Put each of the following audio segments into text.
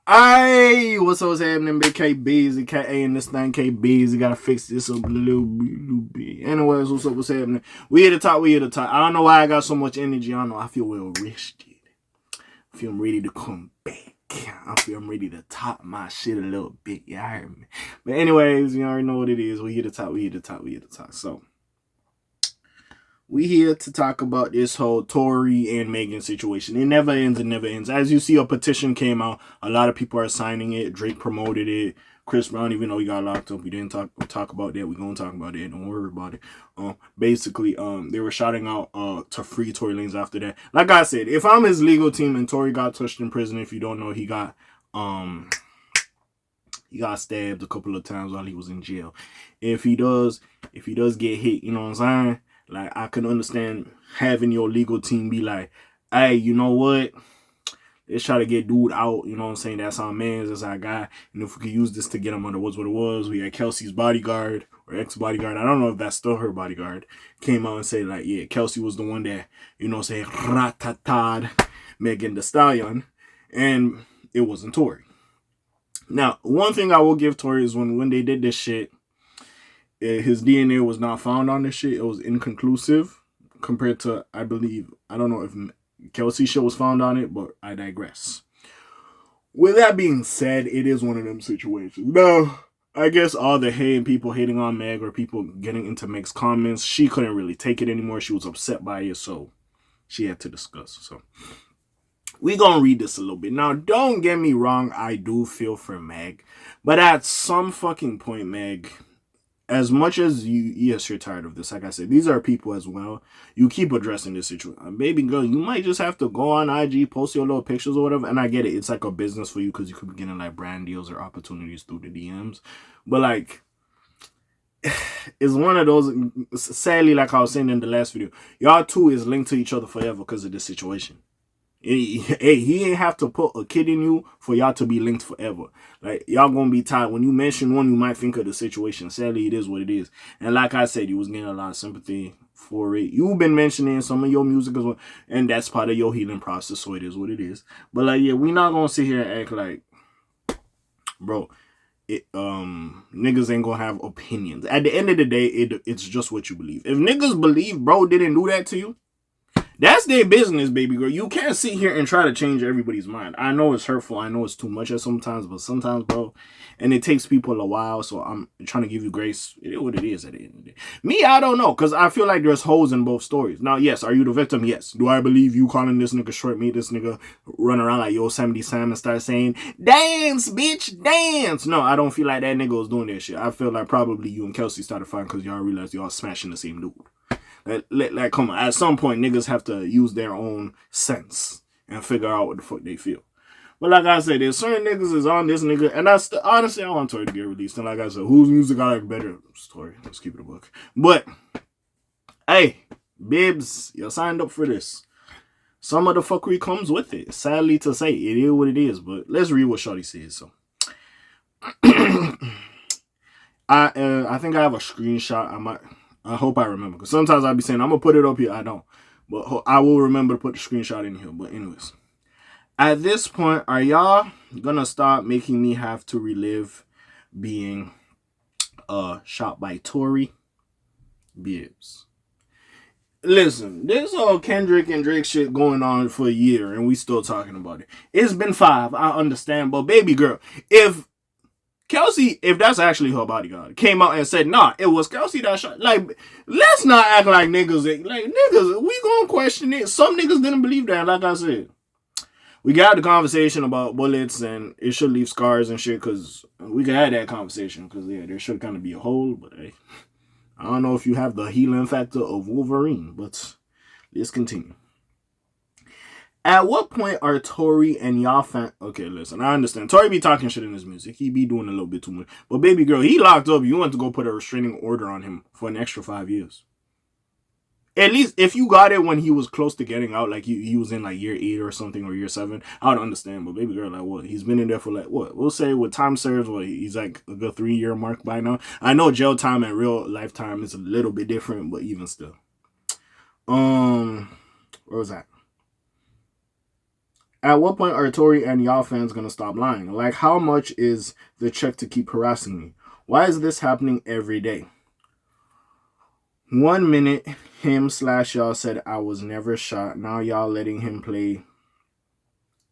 Hey, what's happening? Big K Busy, K.A. and this thing K Busy. Gotta fix this up a little bit. Anyways, what's up? What's happening? We here to talk. We here to talk. I don't know why I got so much energy. I don't know. I feel well rested. I feel I'm ready to come back. I feel I'm ready to top my shit a little bit. You heard me? But anyways, you already know what it is. We here to talk. We here to talk. We here to talk. So we here to talk about this whole Tory and Megan situation. It never ends. It never ends. As you see, a petition came out. A lot of people are signing it. Drake promoted it. Chris Brown, even though he got locked up, we didn't talk about that. We're gonna talk about it. Don't worry about it. Basically, they were shouting out to free Tory Lanez after that. Like I said, if I'm his legal team and Tory got touched in prison, if you don't know, he got stabbed a couple of times while he was in jail. If he does get hit, you know what I'm saying? Like, I can understand having your legal team be like, hey, you know what? Let's try to get dude out. You know what I'm saying? That's our man. That's our guy. And if we could use this to get him under what's what it was, we had Kelsey's bodyguard or ex-bodyguard. I don't know if that's still her bodyguard. Came out and said, like, yeah, Kelsey was the one that, you know what I'm saying, ratatad Megan Thee Stallion. And it wasn't Tory. Now, one thing I will give Tory is when they did this shit, his DNA was not found on this shit. It was inconclusive compared to, I believe, I don't know if Kelsey's shit was found on it, but I digress. With that being said, it is one of them situations. Now, I guess all the hate and people hating on Meg or people getting into Meg's comments, she couldn't really take it anymore. She was upset by it, so she had to discuss. So we gonna read this a little bit. Now, don't get me wrong, I do feel for Meg, but at some fucking point, Meg, as much as you're tired of this, like I said, these are people as well. You keep addressing this situation. Baby girl, you might just have to go on IG, post your little pictures or whatever. And I get it. It's like a business for you because you could be getting like brand deals or opportunities through the DMs. But like, it's one of those, sadly, like I was saying in the last video, y'all two is linked to each other forever because of this situation. Hey, he ain't have to put a kid in you for y'all to be linked forever. Like, y'all gonna be tired. When you mention one, you might think of the situation. Sadly, it is what it is. And like I said, you was getting a lot of sympathy for it. You've been mentioning some of your music as well, and that's part of your healing process, so it is what it is. But like, yeah, we not gonna sit here and act like, bro, niggas ain't gonna have opinions. At the end of the day, it's just what you believe. If niggas believe bro didn't do that to you, that's their business, baby girl. You can't sit here and try to change everybody's mind. I know it's hurtful. I know it's too much at sometimes, but sometimes, bro, and it takes people a while, so I'm trying to give you grace. It is what it is at the end of the day. Me, I don't know, because I feel like there's holes in both stories. Now, yes, are you the victim? Yes. Do I believe you calling this nigga short meat, this nigga run around like Yosemite Sam and start saying, dance, bitch, dance? No, I don't feel like that nigga was doing that shit. I feel like probably you and Kelsey started fighting because y'all realized y'all smashing the same dude. Like, come on. At some point, niggas have to use their own sense and figure out what the fuck they feel. But like I said, there's certain niggas is on this nigga, and honestly, I want Tory to get released. And like I said, whose music I like better? Tory. Let's keep it a book. But hey, Bibbs, you signed up for this. Some of the fuckery comes with it. Sadly to say, it is what it is. But let's read what Shorty says. So, I think I have a screenshot. I hope I remember, because sometimes I'll be saying, I'm going to put it up here. I don't. But I will remember to put the screenshot in here. But anyways. At this point, are y'all going to stop making me have to relive being shot by Tory? Bibbs. Listen, this whole Kendrick and Drake shit going on for a year, and we still talking about it. It's been 5. I understand. But baby girl, if Kelsey, if that's actually her bodyguard, came out and said, nah, it was Kelsey that shot. Like, let's not act like niggas. Like, niggas, we gonna question it. Some niggas didn't believe that, like I said. We got the conversation about bullets and it should leave scars and shit, because we could have that conversation, because, yeah, there should kind of be a hole, but hey, I don't know if you have the healing factor of Wolverine, but let's continue. At what point are Tory and y'all fan... Okay, listen, I understand. Tory be talking shit in his music. He be doing a little bit too much. But baby girl, he locked up. You want to go put a restraining order on him for an extra 5 years. At least if you got it when he was close to getting out, like he was in like year 8 or something, or year 7, I would understand. But baby girl, like, what? He's been in there for like, what? We'll say with time serves, what? He's like a good 3-year mark by now. I know jail time and real lifetime is a little bit different, but even still. Where was that? At what point are Tory and y'all fans gonna stop lying? Like, how much is the check to keep harassing me? Why is this happening every day? 1 minute, him/y'all said I was never shot. Now y'all letting him play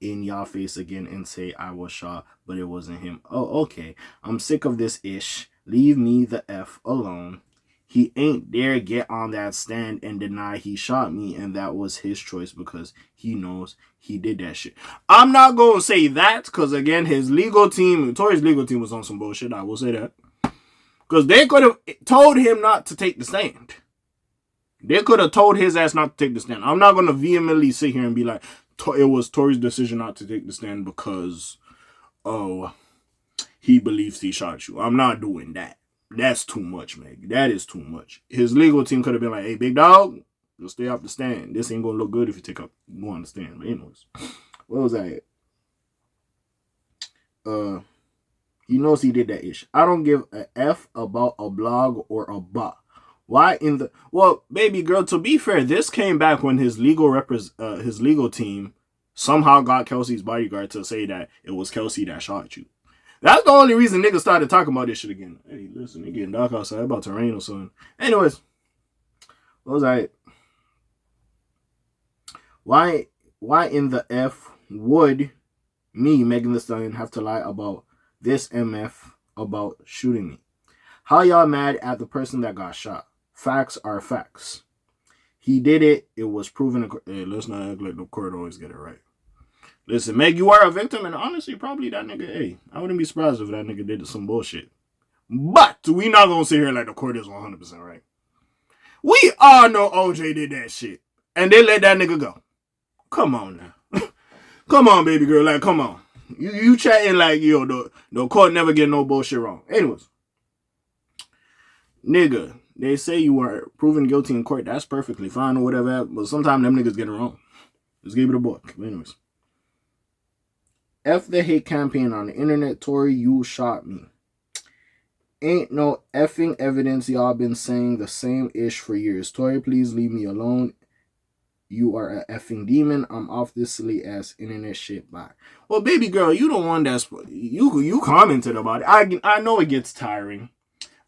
in y'all face again and say I was shot, but it wasn't him. Oh, okay. I'm sick of this ish. Leave me the F alone. He ain't dare get on that stand and deny he shot me, and that was his choice because he knows he did that shit. I'm not going to say that because, again, his legal team, Tory's legal team was on some bullshit. I will say that. Because they could have told him not to take the stand. They could have told his ass not to take the stand. I'm not going to vehemently sit here and be like, it was Tory's decision not to take the stand because, oh, he believes he shot you. I'm not doing that. That's too much, man. That is too much. His legal team could have been like, hey, big dog, you'll stay off the stand. This ain't going to look good if you go on the stand. But anyways, what was that? He knows he did that ish. I don't give a F about a blog or a bot. Why in the... Well, baby girl, to be fair, this came back when his legal team somehow got Kelsey's bodyguard to say that it was Kelsey that shot you. That's the only reason niggas started talking about this shit again. Hey, listen, it getting dark outside. About to rain or something. Anyways, what was I... Why in the F would me, Megan Thee Stallion, have to lie about this MF about shooting me? How y'all mad at the person that got shot? Facts are facts. He did it. It was proven. Hey, let's not act like the court always get it right. Listen, Meg, you are a victim, and honestly, probably that nigga, hey, I wouldn't be surprised if that nigga did some bullshit. But we not gonna sit here like the court is 100% right. We all know OJ did that shit, and they let that nigga go. Come on now. Come on, baby girl. Like, come on. You chatting like, yo, the court never get no bullshit wrong. Anyways. Nigga, they say you were proven guilty in court. That's perfectly fine or whatever. But sometimes them niggas get it wrong. Let's give it a book. Anyways. F the hate campaign on the internet. Tory, you shot me. Ain't no effing evidence. Y'all been saying the same ish for years. Tory, please leave me alone. You are a effing demon. I'm off this silly ass internet shit. Bye. Well, baby girl, you the one that's... You commented about it. I know it gets tiring.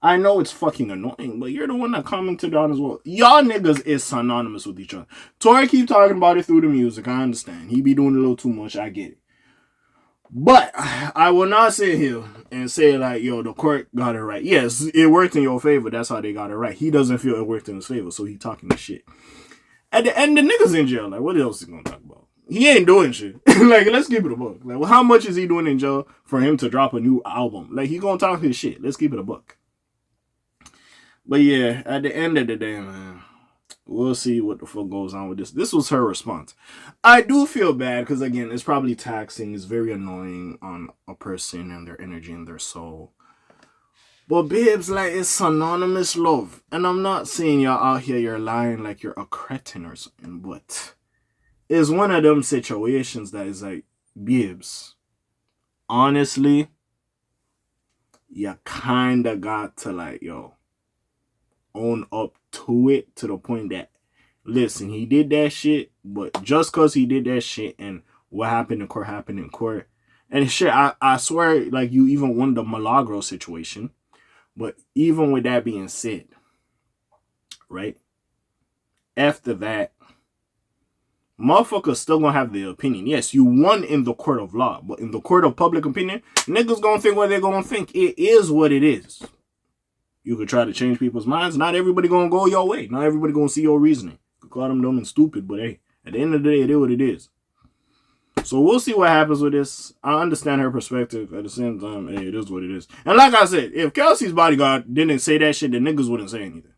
I know it's fucking annoying, but you're the one that commented on as well. Y'all niggas is synonymous with each other. Tory keep talking about it through the music. I understand. He be doing a little too much. I get it. But I will not sit here and say like, yo, the court got it right. Yes, it worked in your favor. That's how they got it right. He doesn't feel it worked in his favor, so he talking this shit. At the end, the nigga's in jail. Like, what else is he gonna talk about? He ain't doing shit. Like, let's keep it a buck. Like, well, how much is he doing in jail for him to drop a new album? Like, he gonna talk his shit. Let's keep it a buck. But yeah, at the end of the day, man, we'll see what the fuck goes on with this. This was her response. I do feel bad because, again, it's probably taxing. It's very annoying on a person and their energy and their soul. But, babes, like, it's synonymous love. And I'm not saying y'all out here, you're lying like you're a cretin or something. But it's one of them situations that is like, babes, honestly, you kind of got to, like, yo, own up to it to the point that, listen, he did that shit, but just because he did that shit and what happened in court happened in court. And shit, I swear, like, you even won the Milagro situation. But even with that being said, right, after that, motherfuckers still gonna have their opinion. Yes, you won in the court of law, but in the court of public opinion, niggas gonna think what they're gonna think. It is what it is. You could try to change people's minds. Not everybody gonna go your way. Not everybody gonna see your reasoning. You could call them dumb and stupid, but hey, at the end of the day, it is what it is. So we'll see what happens with this. I understand her perspective. At the same time, hey, it is what it is. And like I said, if Kelsey's bodyguard didn't say that shit, then niggas wouldn't say anything.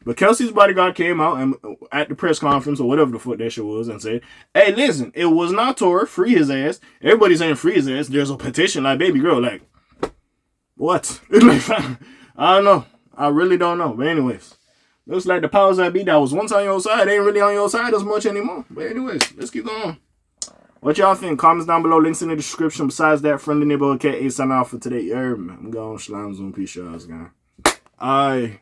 But Kelsey's bodyguard came out and at the press conference or whatever the fuck that shit was and said, hey, listen, it was not Tory. Free his ass. Everybody's saying free his ass. There's a petition like, baby girl, like, what? I don't know. I really don't know. But anyways, looks like the powers that be that was once on your side ain't really on your side as much anymore. But anyways, let's keep going. What y'all think? Comments down below. Links in the description. Besides that, friendly neighborhood K.A. sign out for today. I'm going Slimes on. Peace, y'all, guys. Aye.